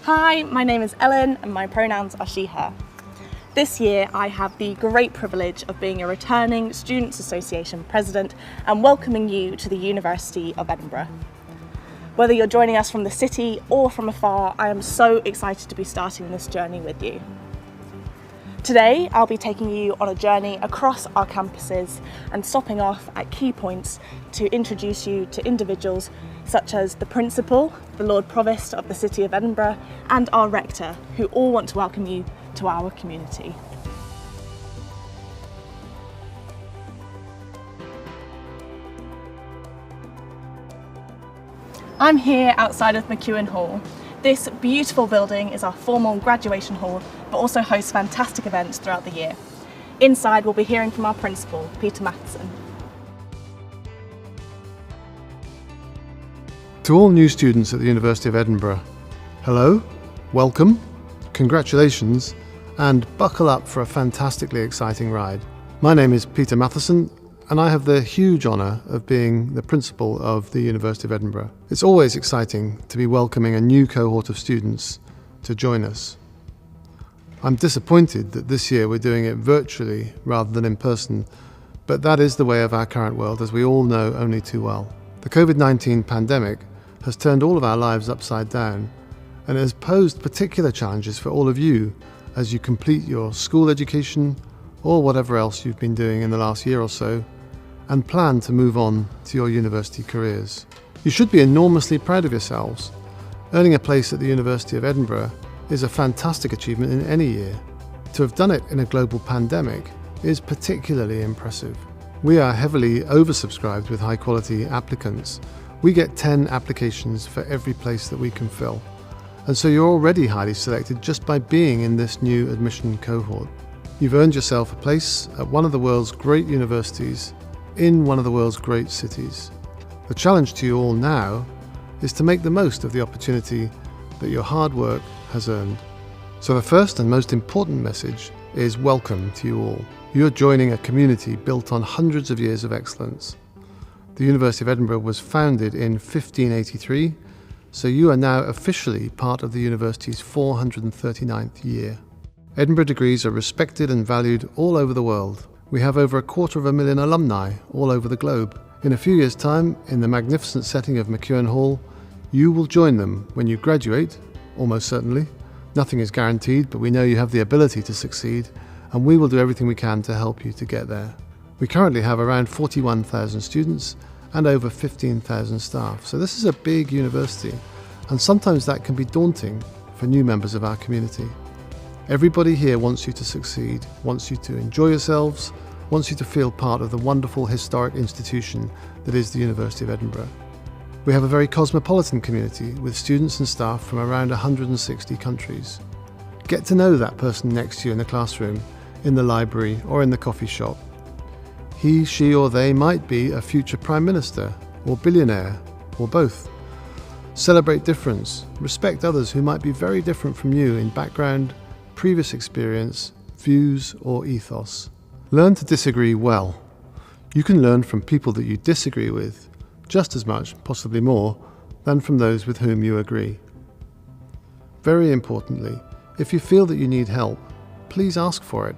Hi, my name is Ellen and my pronouns are she, her. This year I have the great privilege of being a returning Students' Association President and welcoming you to the University of Edinburgh. Whether you're joining us from the city or from afar, I am so excited to be starting this journey with you. Today I'll be taking you on a journey across our campuses and stopping off at key points to introduce you to individuals such as the Principal, the Lord Provost of the City of Edinburgh and our Rector, who all want to welcome you to our community. I'm here outside of McEwen Hall. This beautiful building is our formal graduation hall, but also hosts fantastic events throughout the year. Inside we'll be hearing from our Principal, Peter Matheson. To all new students at the University of Edinburgh, hello, welcome, congratulations, and buckle up for a fantastically exciting ride. My name is Peter Matheson, and I have the huge honour of being the Principal of the University of Edinburgh. It's always exciting to be welcoming a new cohort of students to join us. I'm disappointed that this year we're doing it virtually rather than in person, but that is the way of our current world, as we all know only too well. The COVID-19 pandemic has turned all of our lives upside down, and it has posed particular challenges for all of you as you complete your school education or whatever else you've been doing in the last year or so, and plan to move on to your university careers. You should be enormously proud of yourselves. Earning a place at the University of Edinburgh is a fantastic achievement in any year. To have done it in a global pandemic is particularly impressive. We are heavily oversubscribed with high-quality applicants. We get 10 applications for every place that we can fill. And so you're already highly selected just by being in this new admission cohort. You've earned yourself a place at one of the world's great universities in one of the world's great cities. The challenge to you all now is to make the most of the opportunity that your hard work has earned. So the first and most important message is welcome to you all. You're joining a community built on hundreds of years of excellence. The University of Edinburgh was founded in 1583, so you are now officially part of the university's 439th year. Edinburgh degrees are respected and valued all over the world. We have over 250,000 alumni all over the globe. In a few years' time, in the magnificent setting of McEwen Hall, you will join them when you graduate, almost certainly. Nothing is guaranteed, but we know you have the ability to succeed, and we will do everything we can to help you to get there. We currently have around 41,000 students and over 15,000 staff, so this is a big university, and sometimes that can be daunting for new members of our community. Everybody here wants you to succeed, wants you to enjoy yourselves, wants you to feel part of the wonderful historic institution that is the University of Edinburgh. We have a very cosmopolitan community with students and staff from around 160 countries. Get to know that person next to you in the classroom, in the library or in the coffee shop. He, she or they might be a future Prime Minister or billionaire or both. Celebrate difference, respect others who might be very different from you in background, previous experience, views or ethos. Learn to disagree well. You can learn from people that you disagree with just as much, possibly more, than from those with whom you agree. Very importantly, if you feel that you need help, please ask for it.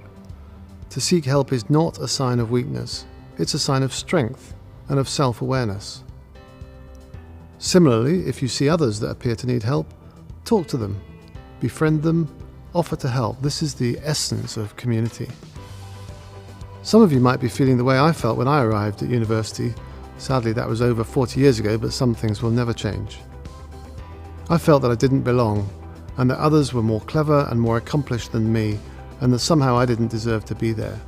To seek help is not a sign of weakness, it's a sign of strength and of self-awareness. Similarly, if you see others that appear to need help, talk to them, befriend them, offer to help. This is the essence of community. Some of you might be feeling the way I felt when I arrived at university. Sadly, that was over 40 years ago, but some things will never change. I felt that I didn't belong, and that others were more clever and more accomplished than me, and that somehow I didn't deserve to be there.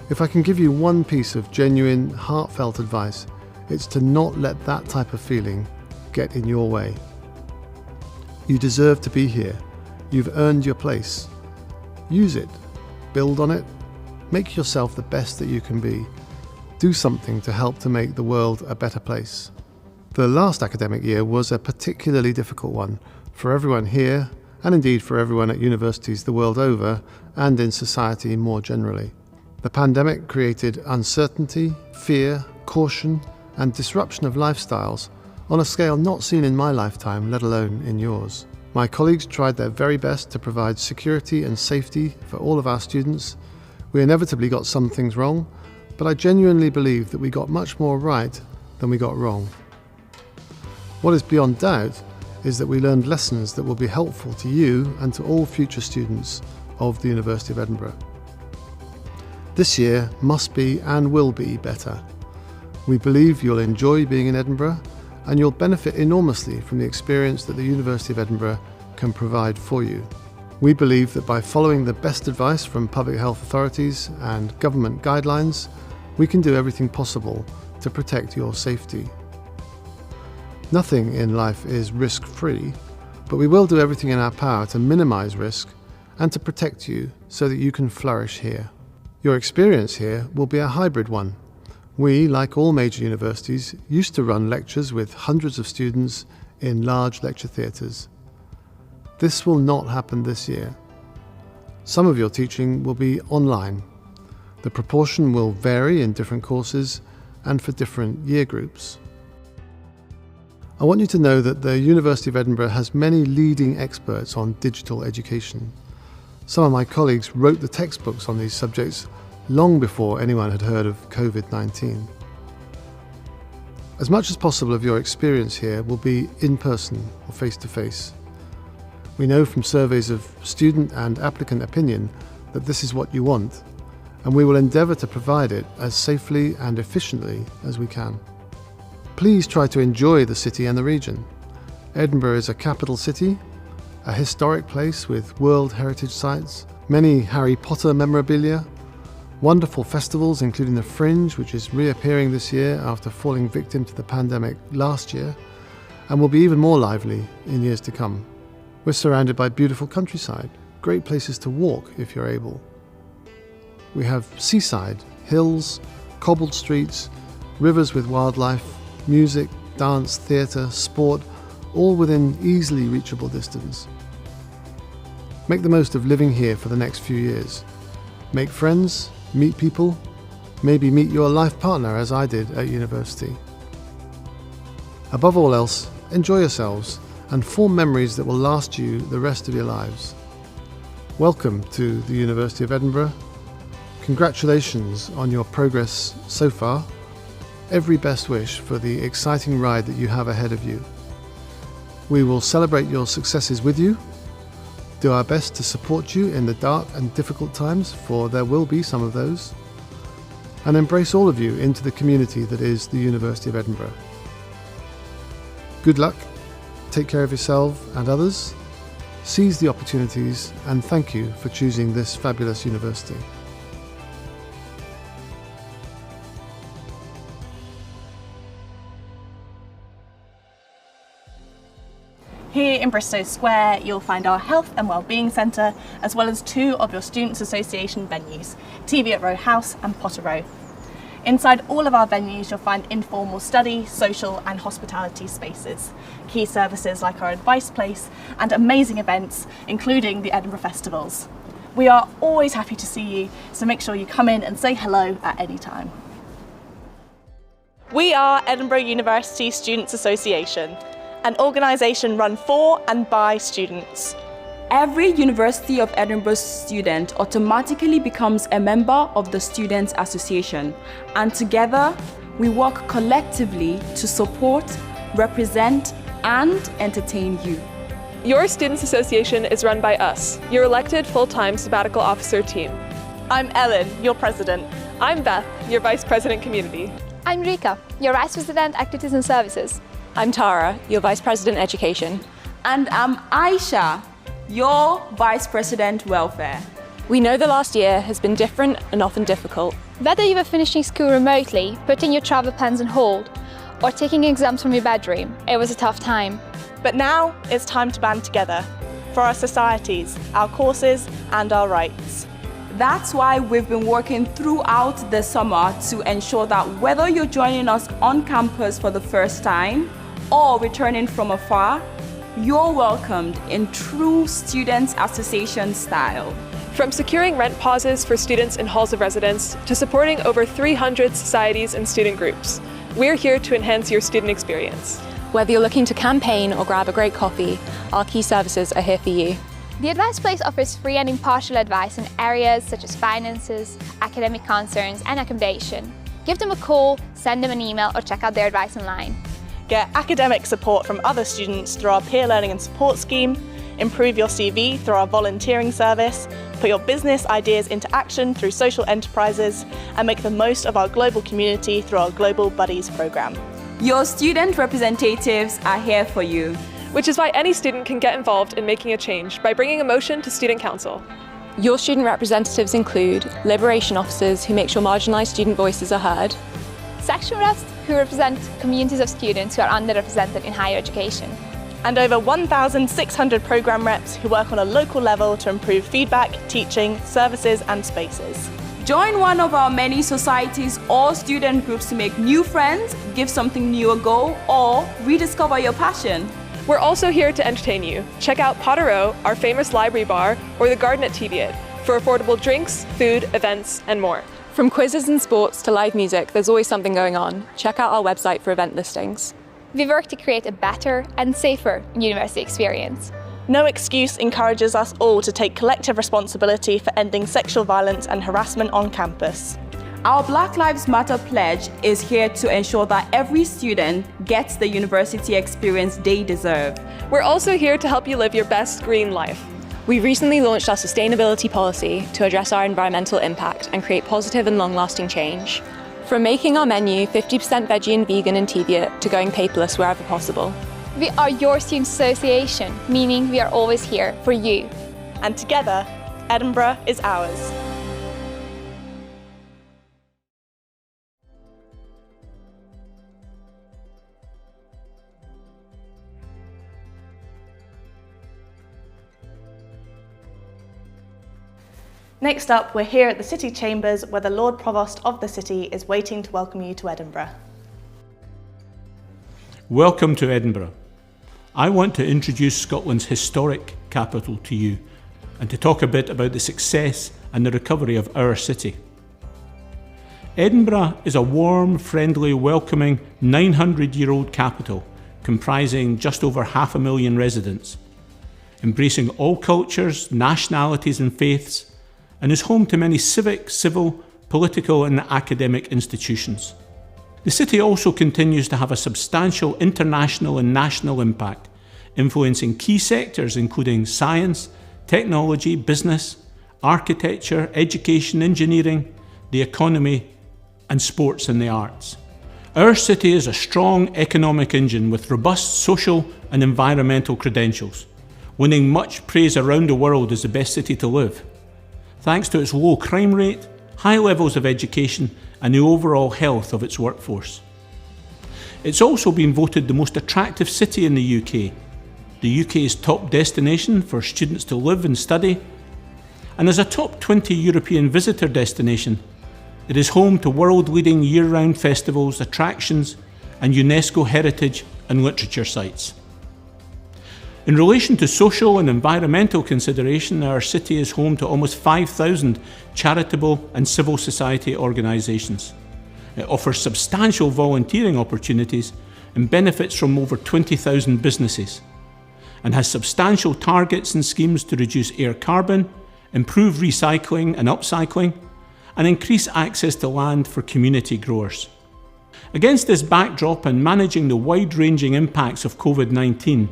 If I can give you one piece of genuine, heartfelt advice, it's to not let that type of feeling get in your way. You deserve to be here. You've earned your place. Use it. Build on it. Make yourself the best that you can be. Do something to help to make the world a better place. The last academic year was a particularly difficult one for everyone here, and indeed for everyone at universities the world over and in society more generally. The pandemic created uncertainty, fear, caution, and disruption of lifestyles on a scale not seen in my lifetime, let alone in yours. My colleagues tried their very best to provide security and safety for all of our students. We inevitably got some things wrong, but I genuinely believe that we got much more right than we got wrong. What is beyond doubt is that we learned lessons that will be helpful to you and to all future students of the University of Edinburgh. This year must be and will be better. We believe you'll enjoy being in Edinburgh and you'll benefit enormously from the experience that the University of Edinburgh can provide for you. We believe that by following the best advice from public health authorities and government guidelines, we can do everything possible to protect your safety. Nothing in life is risk-free, but we will do everything in our power to minimise risk and to protect you so that you can flourish here. Your experience here will be a hybrid one. We, like all major universities, used to run lectures with hundreds of students in large lecture theatres. This will not happen this year. Some of your teaching will be online. The proportion will vary in different courses and for different year groups. I want you to know that the University of Edinburgh has many leading experts on digital education. Some of my colleagues wrote the textbooks on these subjects long before anyone had heard of COVID-19. As much as possible of your experience here will be in person or face-to-face. We know from surveys of student and applicant opinion that this is what you want, and we will endeavour to provide it as safely and efficiently as we can. Please try to enjoy the city and the region. Edinburgh is a capital city, a historic place with World Heritage sites, many Harry Potter memorabilia, wonderful festivals including the Fringe, which is reappearing this year after falling victim to the pandemic last year, and will be even more lively in years to come. We're surrounded by beautiful countryside, great places to walk if you're able. We have seaside, hills, cobbled streets, rivers with wildlife, music, dance, theatre, sport, all within easily reachable distance. Make the most of living here for the next few years. Make friends, meet people, maybe meet your life partner as I did at university. Above all else, enjoy yourselves and form memories that will last you the rest of your lives. Welcome to the University of Edinburgh. Congratulations on your progress so far. Every best wish for the exciting ride that you have ahead of you. We will celebrate your successes with you, do our best to support you in the dark and difficult times, for there will be some of those, and embrace all of you into the community that is the University of Edinburgh. Good luck, take care of yourself and others, seize the opportunities, and thank you for choosing this fabulous university. Here in Bristow Square, you'll find our Health and Wellbeing Centre, as well as two of your Students' Association venues, TV at Row House and Potter Row. Inside all of our venues, you'll find informal study, social and hospitality spaces, key services like our Advice Place, and amazing events, including the Edinburgh Festivals. We are always happy to see you, so make sure you come in and say hello at any time. We are Edinburgh University Students' Association, an organisation run for and by students. Every University of Edinburgh student automatically becomes a member of the Students' Association, and together we work collectively to support, represent and entertain you. Your Students' Association is run by us, your elected full-time sabbatical officer team. I'm Ellen, your president. I'm Beth, your Vice President Community. I'm Rika, your Vice President Activities and Services. I'm Tara, your Vice President Education. And I'm Aisha, your Vice President Welfare. We know the last year has been different and often difficult. Whether you were finishing school remotely, putting your travel plans on hold, or taking exams from your bedroom, it was a tough time. But now it's time to band together for our societies, our courses and our rights. That's why we've been working throughout the summer to ensure that whether you're joining us on campus for the first time or returning from afar, you're welcomed in true Students' Association style. From securing rent pauses for students in halls of residence to supporting over 300 societies and student groups, we're here to enhance your student experience. Whether you're looking to campaign or grab a great coffee, our key services are here for you. The Advice Place offers free and impartial advice in areas such as finances, academic concerns and accommodation. Give them a call, send them an email or check out their advice online. Get academic support from other students through our peer learning and support scheme, improve your CV through our volunteering service, put your business ideas into action through social enterprises, and make the most of our global community through our Global Buddies programme. Your student representatives are here for you. Which is why any student can get involved in making a change by bringing a motion to Student Council. Your student representatives include liberation officers who make sure marginalised student voices are heard, Section reps who represent communities of students who are underrepresented in higher education. And over 1,600 programme reps who work on a local level to improve feedback, teaching, services and spaces. Join one of our many societies or student groups to make new friends, give something new a go, or rediscover your passion. We're also here to entertain you. Check out Potterrow, our famous library bar, or the Garden at Teviot for affordable drinks, food, events, and more. From quizzes and sports to live music, there's always something going on. Check out our website for event listings. We work to create a better and safer university experience. No Excuse encourages us all to take collective responsibility for ending sexual violence and harassment on campus. Our Black Lives Matter pledge is here to ensure that every student gets the university experience they deserve. We're also here to help you live your best green life. We recently launched our sustainability policy to address our environmental impact and create positive and long-lasting change. From making our menu 50% veggie and vegan in Teviot to going paperless wherever possible. We are your student association, meaning we are always here for you. And together, Edinburgh is ours. Next up, we're here at the City Chambers where the Lord Provost of the city is waiting to welcome you to Edinburgh. Welcome to Edinburgh. I want to introduce Scotland's historic capital to you and to talk a bit about the success and the recovery of our city. Edinburgh is a warm, friendly, welcoming 900-year-old capital comprising just over 500,000 residents, embracing all cultures, nationalities and faiths, and is home to many civic, civil, political and academic institutions. The city also continues to have a substantial international and national impact, influencing key sectors including science, technology, business, architecture, education, engineering, the economy and sports and the arts. Our city is a strong economic engine with robust social and environmental credentials, winning much praise around the world as the best city to live, thanks to its low crime rate, high levels of education and the overall health of its workforce. It's also been voted the most attractive city in the UK, the UK's top destination for students to live and study, and as a top 20 European visitor destination, it is home to world-leading year-round festivals, attractions and UNESCO heritage and literature sites. In relation to social and environmental consideration, our city is home to almost 5,000 charitable and civil society organisations. It offers substantial volunteering opportunities and benefits from over 20,000 businesses, and has substantial targets and schemes to reduce air carbon, improve recycling and upcycling, and increase access to land for community growers. Against this backdrop and managing the wide-ranging impacts of COVID-19,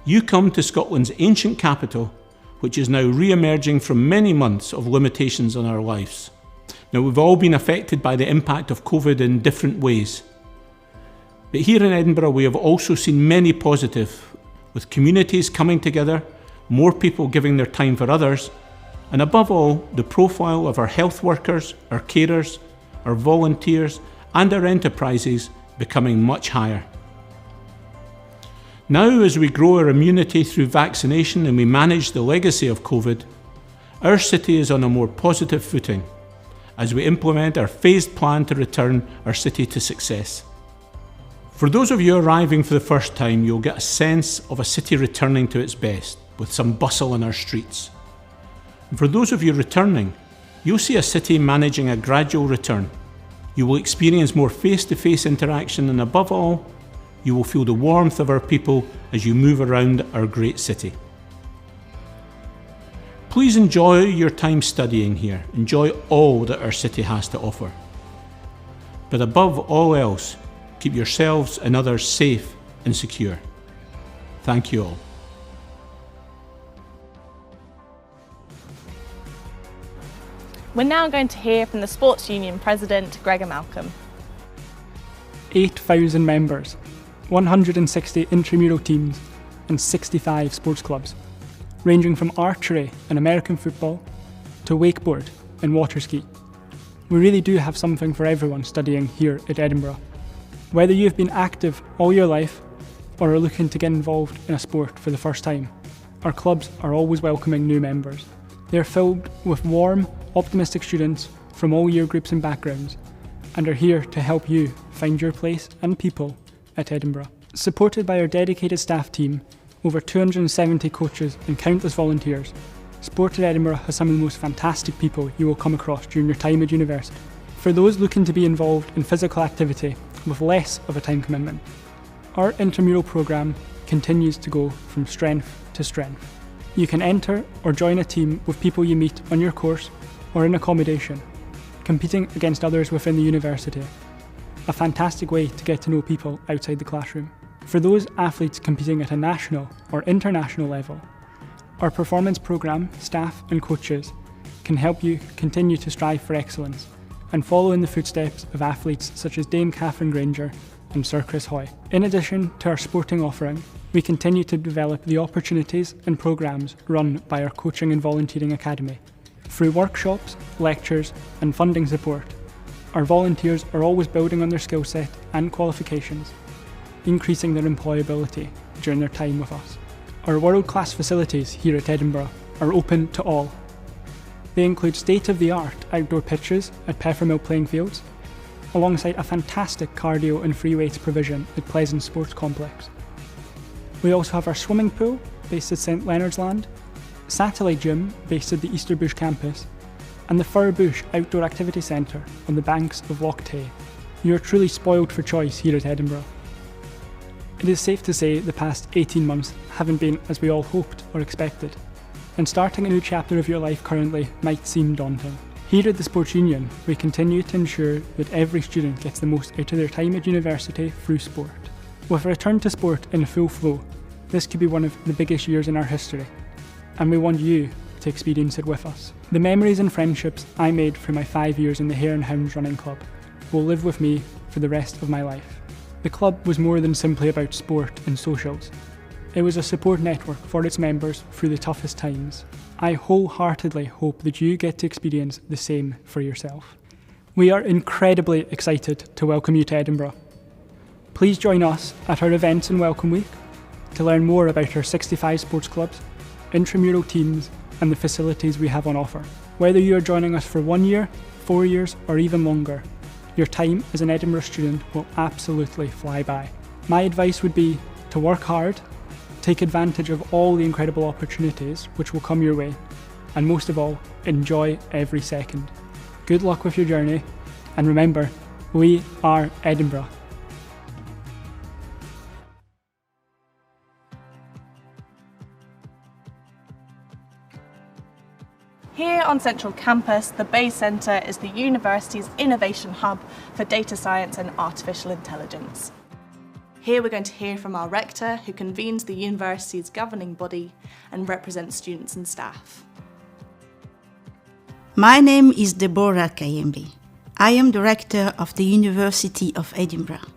you come to Scotland's ancient capital, which is now re-emerging from many months of limitations on our lives. Now, we've all been affected by the impact of COVID in different ways. But here in Edinburgh, we have also seen many positive, with communities coming together, more people giving their time for others, and above all, the profile of our health workers, our carers, our volunteers, and our enterprises becoming much higher. Now, as we grow our immunity through vaccination and we manage the legacy of COVID, our city is on a more positive footing as we implement our phased plan to return our city to success. For those of you arriving for the first time, you'll get a sense of a city returning to its best, with some bustle in our streets. And for those of you returning, you'll see a city managing a gradual return. You will experience more face-to-face interaction and above all, you will feel the warmth of our people as you move around our great city. Please enjoy your time studying here. Enjoy all that our city has to offer. But above all else, keep yourselves and others safe and secure. Thank you all. We're now going to hear from the Sports Union President, Gregor Malcolm. 8,000 members, 160 intramural teams and 65 sports clubs, ranging from archery and American football to wakeboard and water ski. We really do have something for everyone studying here at Edinburgh. Whether you've been active all your life or are looking to get involved in a sport for the first time, our clubs are always welcoming new members. They are filled with warm, optimistic students from all year groups and backgrounds and are here to help you find your place and people at Edinburgh. Supported by our dedicated staff team, over 270 coaches and countless volunteers, Sport at Edinburgh has some of the most fantastic people you will come across during your time at university. For those looking to be involved in physical activity with less of a time commitment, our intramural programme continues to go from strength to strength. You can enter or join a team with people you meet on your course or in accommodation, competing against others within the university. A fantastic way to get to know people outside the classroom. For those athletes competing at a national or international level, our performance programme, staff and coaches can help you continue to strive for excellence and follow in the footsteps of athletes such as Dame Catherine Granger and Sir Chris Hoy. In addition to our sporting offering, we continue to develop the opportunities and programmes run by our Coaching and Volunteering Academy. Through workshops, lectures and funding support, our volunteers are always building on their skill set and qualifications, increasing their employability during their time with us. Our world-class facilities here at Edinburgh are open to all. They include state-of-the-art outdoor pitches at Peffermill playing fields, alongside a fantastic cardio and free weights provision at Pleasance Sports Complex. We also have our swimming pool based at St Leonard's Land, satellite gym based at the Easterbush campus, and the Fir Bush Outdoor Activity Centre on the banks of Loch Tay. You are truly spoiled for choice here at Edinburgh. It is safe to say the past 18 months haven't been as we all hoped or expected, and starting a new chapter of your life currently might seem daunting. Here at the Sports Union, we continue to ensure that every student gets the most out of their time at university through sport. With a return to sport in full flow, this could be one of the biggest years in our history, and we want you to experience it with us. The memories and friendships I made through my 5 years in the Hare and Hounds Running Club will live with me for the rest of my life. The club was more than simply about sport and socials. It was a support network for its members through the toughest times. I wholeheartedly hope that you get to experience the same for yourself. We are incredibly excited to welcome you to Edinburgh. Please join us at our events and Welcome Week to learn more about our 65 sports clubs, intramural teams and the facilities we have on offer. Whether you are joining us for 1 year, 4 years or even longer, your time as an Edinburgh student will absolutely fly by. My advice would be to work hard, take advantage of all the incredible opportunities which will come your way, and most of all, enjoy every second. Good luck with your journey, and remember, we are Edinburgh. Here on Central Campus, the Bay Centre is the university's innovation hub for data science and artificial intelligence. Here we're going to hear from our rector, who convenes the university's governing body and represents students and staff. My name is Deborah Kayembe. I am director of the University of Edinburgh,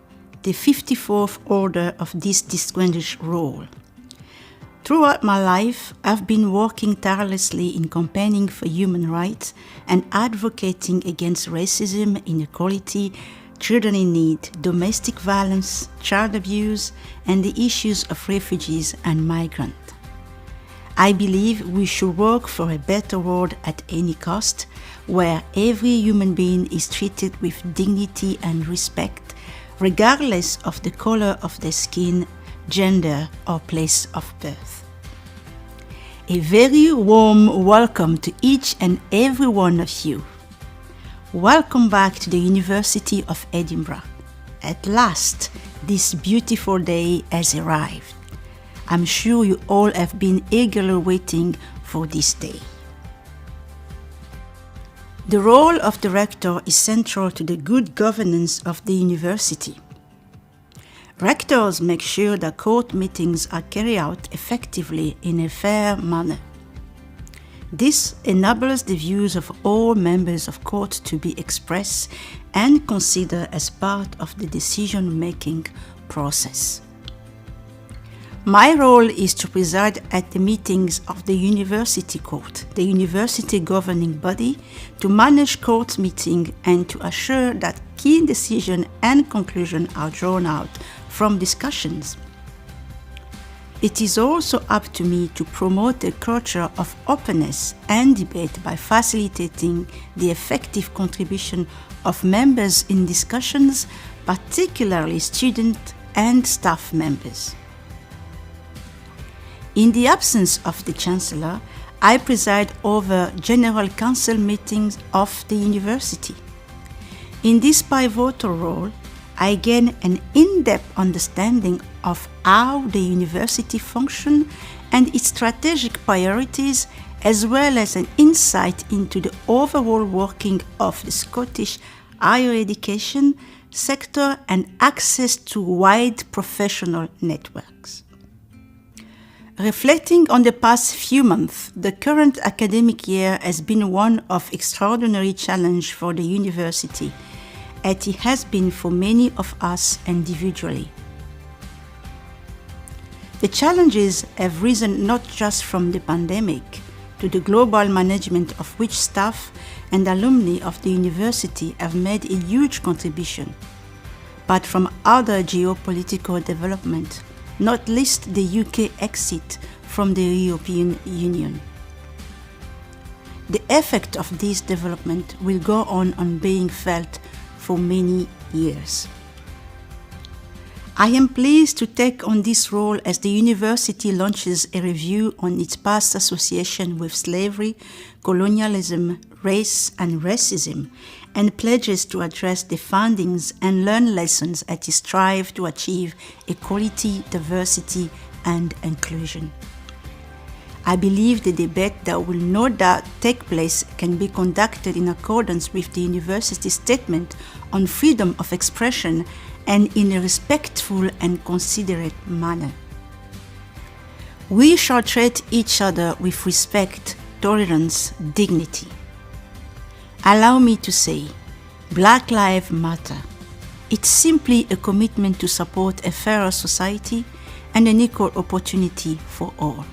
the 54th order of this distinguished role. Throughout my life, I've been working tirelessly in campaigning for human rights and advocating against racism, inequality, children in need, domestic violence, child abuse, and the issues of refugees and migrants. I believe we should work for a better world at any cost, where every human being is treated with dignity and respect, regardless of the color of their skin, gender, or place of birth. A very warm welcome to each and every one of you. Welcome back to the University of Edinburgh. At last, this beautiful day has arrived. I'm sure you all have been eagerly waiting for this day. The role of the rector is central to the good governance of the university. Rectors make sure that court meetings are carried out effectively in a fair manner. This enables the views of all members of court to be expressed and considered as part of the decision-making process. My role is to preside at the meetings of the University Court, the university governing body, to manage court meetings and to assure that key decisions and conclusions are drawn out from discussions. It is also up to me to promote a culture of openness and debate by facilitating the effective contribution of members in discussions, particularly student and staff members. In the absence of the Chancellor, I preside over General Council meetings of the university. In this pivotal role, I gain an in-depth understanding of how the university functions and its strategic priorities, as well as an insight into the overall working of the Scottish higher education sector and access to wide professional networks. Reflecting on the past few months, the current academic year has been one of extraordinary challenge for the university, as it has been for many of us individually. The challenges have risen not just from the pandemic, to the global management of which staff and alumni of the university have made a huge contribution, but from other geopolitical developments, not least the UK exit from the European Union. The effect of this development will go on being felt for many years. I am pleased to take on this role as the university launches a review on its past association with slavery, colonialism, race and racism, and pledges to address the findings and learn lessons as it strives to achieve equality, diversity and inclusion. I believe the debate that will no doubt take place can be conducted in accordance with the university's statement on freedom of expression and in a respectful and considerate manner. We shall treat each other with respect, tolerance, dignity. Allow me to say, Black Lives Matter. It's simply a commitment to support a fairer society and an equal opportunity for all.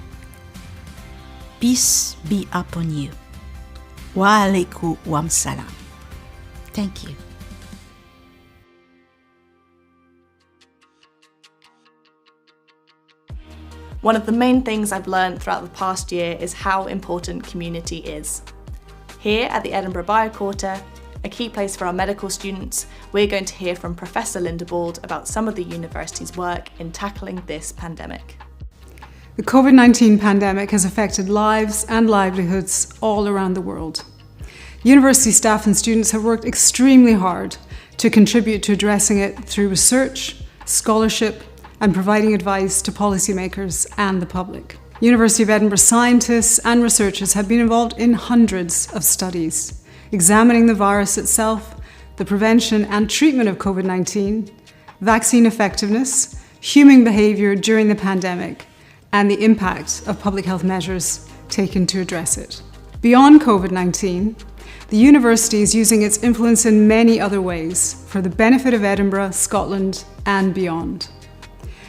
Peace be upon you. Wa alaikum salam. Thank you. One of the main things I've learned throughout the past year is how important community is. Here at the Edinburgh BioQuarter, a key place for our medical students, we're going to hear from Professor Linda Bald about some of the university's work in tackling this pandemic. The COVID-19 pandemic has affected lives and livelihoods all around the world. University staff and students have worked extremely hard to contribute to addressing it through research, scholarship, and providing advice to policymakers and the public. University of Edinburgh scientists and researchers have been involved in hundreds of studies, examining the virus itself, the prevention and treatment of COVID-19, vaccine effectiveness, human behaviour during the pandemic, and the impact of public health measures taken to address it. Beyond COVID-19, the university is using its influence in many other ways for the benefit of Edinburgh, Scotland, and beyond.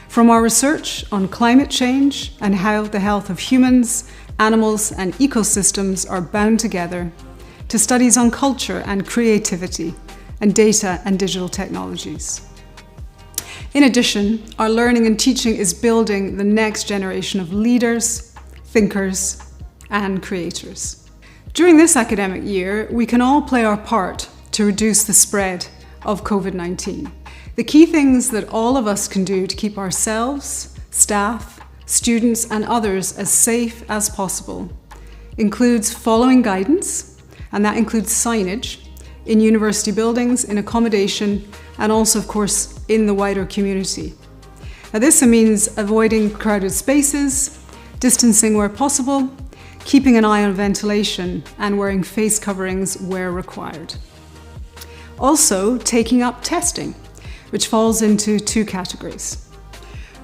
From our research on climate change and how the health of humans, animals, and ecosystems are bound together, to studies on culture and creativity, and data and digital technologies. In addition, our learning and teaching is building the next generation of leaders, thinkers, and creators. During this academic year, we can all play our part to reduce the spread of COVID-19. The key things that all of us can do to keep ourselves, staff, students, and others as safe as possible includes following guidance, and that includes signage, in university buildings, in accommodation, and also, of course, in the wider community. Now, this means avoiding crowded spaces, distancing where possible, keeping an eye on ventilation, and wearing face coverings where required. Also, taking up testing, which falls into two categories.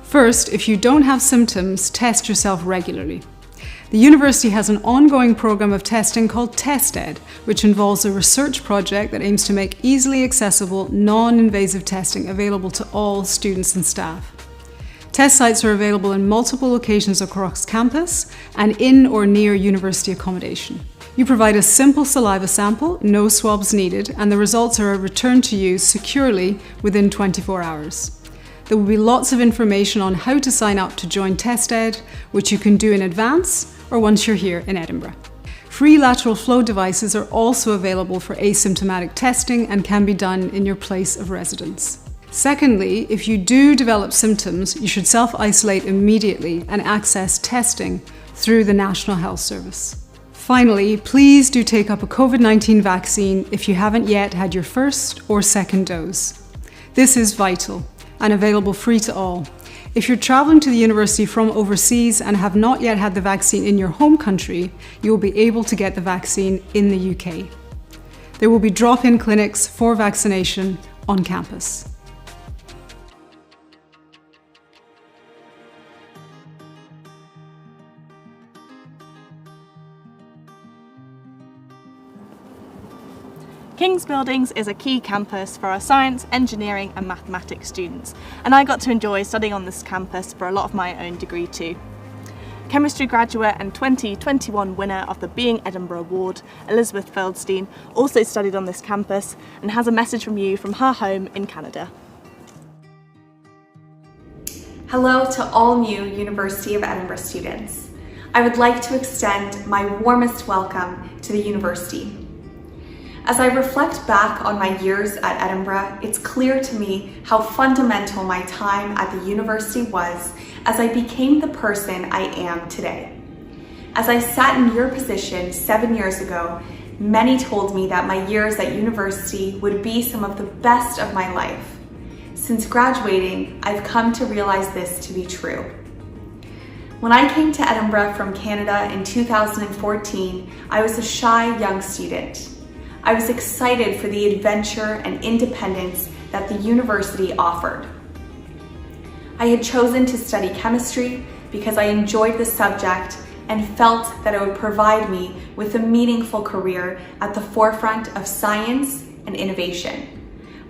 First, if you don't have symptoms, test yourself regularly. The university has an ongoing program of testing called TestEd, which involves a research project that aims to make easily accessible, non-invasive testing available to all students and staff. Test sites are available in multiple locations across campus and in or near university accommodation. You provide a simple saliva sample, no swabs needed, and the results are returned to you securely within 24 hours. There will be lots of information on how to sign up to join TestEd, which you can do in advance or once you're here in Edinburgh. Free lateral flow devices are also available for asymptomatic testing and can be done in your place of residence. Secondly, if you do develop symptoms, you should self-isolate immediately and access testing through the National Health Service. Finally, please do take up a COVID-19 vaccine if you haven't yet had your first or second dose. This is vital and available free to all. If you're traveling to the university from overseas and have not yet had the vaccine in your home country, you will be able to get the vaccine in the UK. There will be drop-in clinics for vaccination on campus. King's Buildings is a key campus for our science, engineering and mathematics students, and I got to enjoy studying on this campus for a lot of my own degree too. Chemistry graduate and 2021 winner of the Being Edinburgh Award, Elizabeth Feldstein, also studied on this campus and has a message from you from her home in Canada. Hello to all new University of Edinburgh students. I would like to extend my warmest welcome to the university. As I reflect back on my years at Edinburgh, it's clear to me how fundamental my time at the university was as I became the person I am today. As I sat in your position 7 years ago, many told me that my years at university would be some of the best of my life. Since graduating, I've come to realize this to be true. When I came to Edinburgh from Canada in 2014, I was a shy young student. I was excited for the adventure and independence that the university offered. I had chosen to study chemistry because I enjoyed the subject and felt that it would provide me with a meaningful career at the forefront of science and innovation.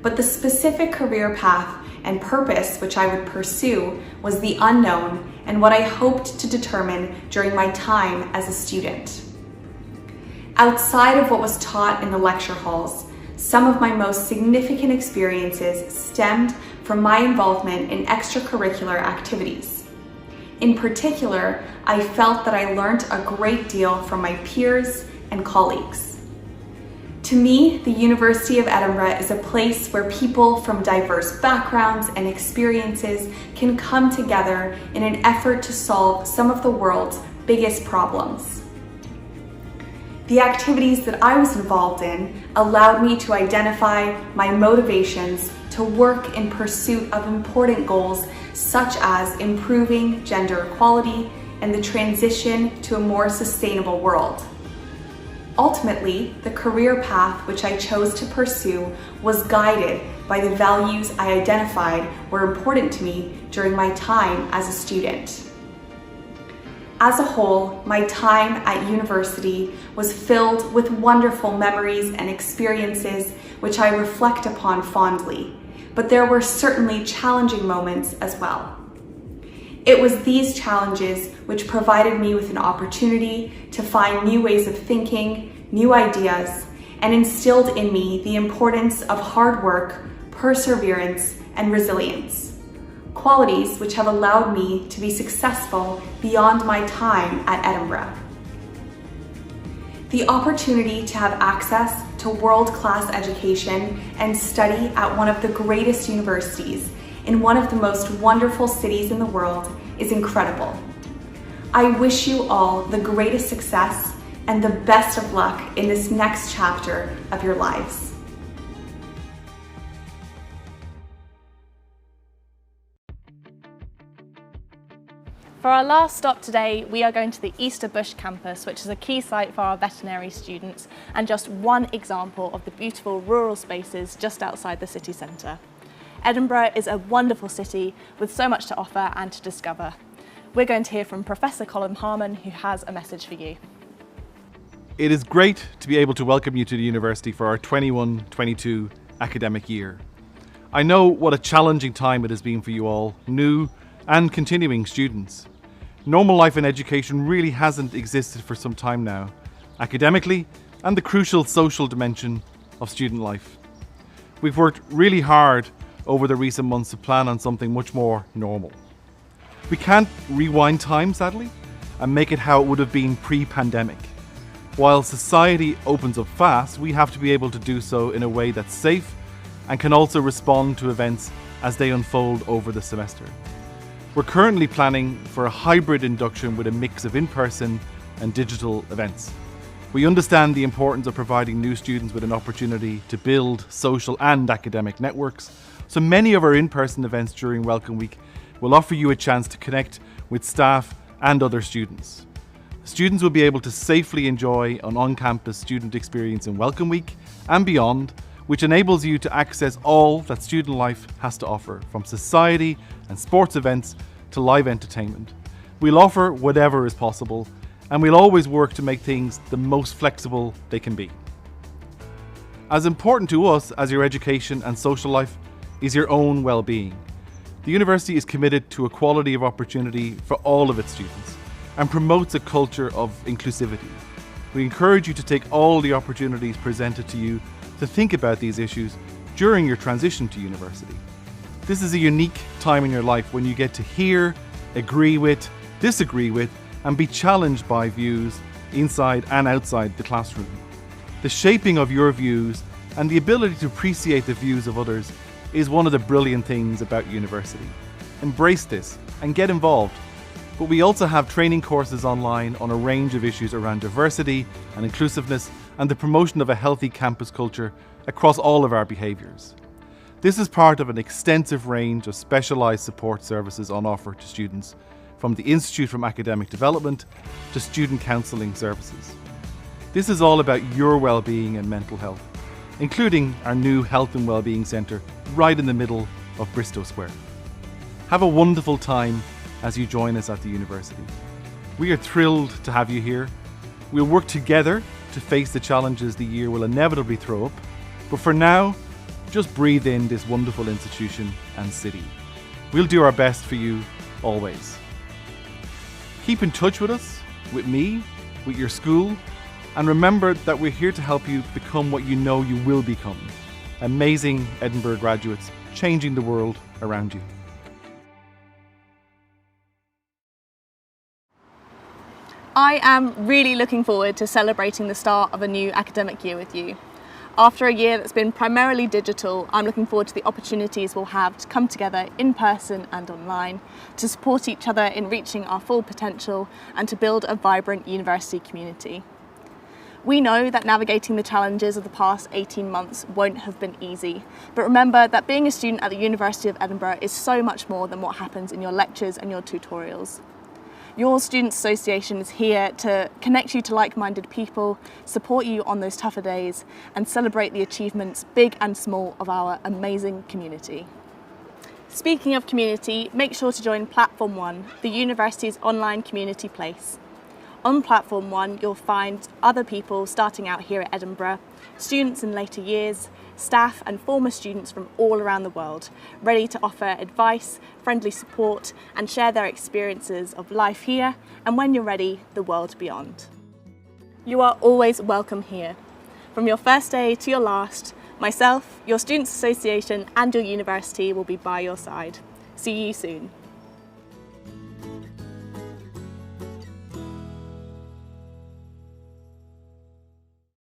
But the specific career path and purpose which I would pursue was the unknown and what I hoped to determine during my time as a student. Outside of what was taught in the lecture halls, some of my most significant experiences stemmed from my involvement in extracurricular activities. In particular, I felt that I learned a great deal from my peers and colleagues. To me, the University of Edinburgh is a place where people from diverse backgrounds and experiences can come together in an effort to solve some of the world's biggest problems. The activities that I was involved in allowed me to identify my motivations to work in pursuit of important goals such as improving gender equality and the transition to a more sustainable world. Ultimately, the career path which I chose to pursue was guided by the values I identified were important to me during my time as a student. As a whole, my time at university was filled with wonderful memories and experiences which I reflect upon fondly, but there were certainly challenging moments as well. It was these challenges which provided me with an opportunity to find new ways of thinking, new ideas, and instilled in me the importance of hard work, perseverance, and resilience. Qualities which have allowed me to be successful beyond my time at Edinburgh. The opportunity to have access to world-class education and study at one of the greatest universities in one of the most wonderful cities in the world is incredible. I wish you all the greatest success and the best of luck in this next chapter of your lives. For our last stop today, we are going to the Easterbush campus, which is a key site for our veterinary students and just one example of the beautiful rural spaces just outside the city centre. Edinburgh is a wonderful city with so much to offer and to discover. We're going to hear from Professor Colin Harmon, who has a message for you. It is great to be able to welcome you to the university for our 21-22 academic year. I know what a challenging time it has been for you all, new and continuing students. Normal life in education really hasn't existed for some time now, academically and the crucial social dimension of student life. We've worked really hard over the recent months to plan on something much more normal. We can't rewind time, sadly, and make it how it would have been pre-pandemic. While society opens up fast, we have to be able to do so in a way that's safe and can also respond to events as they unfold over the semester. We're currently planning for a hybrid induction with a mix of in-person and digital events. We understand the importance of providing new students with an opportunity to build social and academic networks, so many of our in-person events during Welcome Week will offer you a chance to connect with staff and other students. Students will be able to safely enjoy an on-campus student experience in Welcome Week and beyond, which enables you to access all that student life has to offer, from society and sports events to live entertainment. We'll offer whatever is possible, and we'll always work to make things the most flexible they can be. As important to us as your education and social life is your own well-being. The university is committed to equality of opportunity for all of its students and promotes a culture of inclusivity. We encourage you to take all the opportunities presented to you to think about these issues during your transition to university. This is a unique time in your life when you get to hear, agree with, disagree with, and be challenged by views inside and outside the classroom. The shaping of your views and the ability to appreciate the views of others is one of the brilliant things about university. Embrace this and get involved. But we also have training courses online on a range of issues around diversity and inclusiveness and the promotion of a healthy campus culture across all of our behaviours. This is part of an extensive range of specialised support services on offer to students, from the Institute for Academic Development to student counselling services. This is all about your well-being and mental health, including our new Health and Wellbeing Centre right in the middle of Bristow Square. Have a wonderful time as you join us at the university. We are thrilled to have you here. We'll work together to face the challenges the year will inevitably throw up, but for now, just breathe in this wonderful institution and city. We'll do our best for you always. Keep in touch with us, with me, with your school, and remember that we're here to help you become what you know you will become. Amazing Edinburgh graduates changing the world around you. I am really looking forward to celebrating the start of a new academic year with you. After a year that's been primarily digital, I'm looking forward to the opportunities we'll have to come together in person and online, to support each other in reaching our full potential and to build a vibrant university community. We know that navigating the challenges of the past 18 months won't have been easy, but remember that being a student at the University of Edinburgh is so much more than what happens in your lectures and your tutorials. Your Student Association is here to connect you to like-minded people, support you on those tougher days, and celebrate the achievements, big and small, of our amazing community. Speaking of community, make sure to join Platform One, the university's online community place. On Platform One, you'll find other people starting out here at Edinburgh, students in later years, staff and former students from all around the world, ready to offer advice, friendly support, and share their experiences of life here, and when you're ready, the world beyond. You are always welcome here. From your first day to your last, myself, your Students Association and your university will be by your side. See you soon.